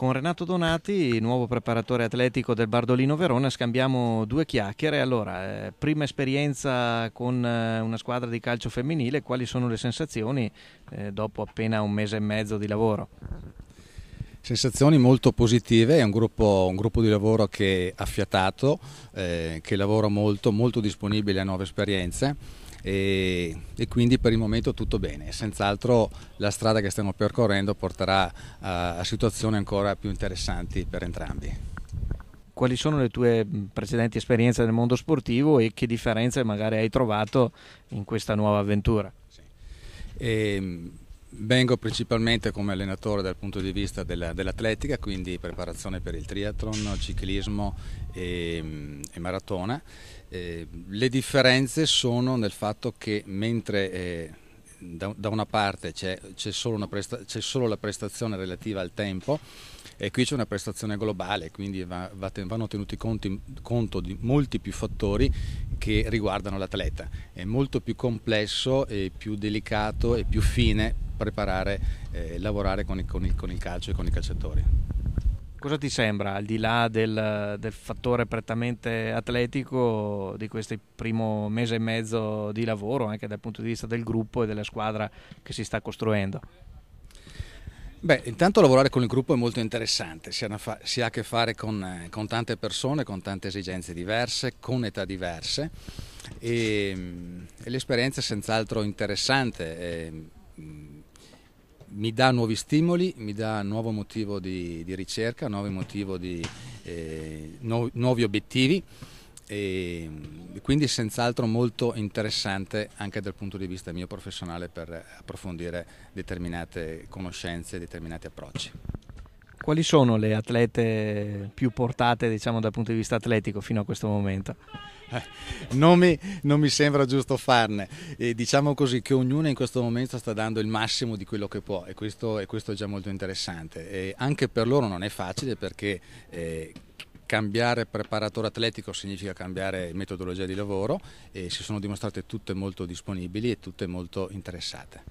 Con Renato Donati, nuovo preparatore atletico del Bardolino Verona, scambiamo due chiacchiere. Allora, prima esperienza con una squadra di calcio femminile, quali sono le sensazioni dopo appena un mese e mezzo di lavoro? Sensazioni molto positive, è un gruppo di lavoro che è affiatato, che lavora molto disponibile a nuove esperienze e quindi per il momento tutto bene. Senz'altro la strada che stiamo percorrendo porterà a situazioni ancora più interessanti per entrambi. Quali sono le tue precedenti esperienze nel mondo sportivo e che differenze magari hai trovato in questa nuova avventura? Sì. Vengo principalmente come allenatore dal punto di vista dell'atletica, quindi preparazione per il triathlon, ciclismo e maratona. Le differenze sono nel fatto che mentre da una parte c'è solo la prestazione relativa al tempo, e qui c'è una prestazione globale, quindi vanno tenuti conto di molti più fattori che riguardano l'atleta. È molto più complesso e più delicato e più fine lavorare con il calcio e con i calciatori. Cosa ti sembra, al di là del fattore prettamente atletico, di questo primo mese e mezzo di lavoro, anche dal punto di vista del gruppo e della squadra che si sta costruendo? Beh, intanto lavorare con il gruppo è molto interessante, si ha a che fare con tante persone, con tante esigenze diverse, con età diverse e l'esperienza è senz'altro interessante. Mi dà nuovi stimoli, mi dà nuovo motivo di ricerca, nuovi obiettivi e quindi senz'altro molto interessante anche dal punto di vista mio professionale per approfondire determinate conoscenze, determinati approcci. Quali sono le atlete più portate, diciamo, dal punto di vista atletico fino a questo momento? Non mi sembra giusto farne, diciamo così che ognuna in questo momento sta dando il massimo di quello che può e questo è già molto interessante. E anche per loro non è facile perché cambiare preparatore atletico significa cambiare metodologia di lavoro e si sono dimostrate tutte molto disponibili e tutte molto interessate.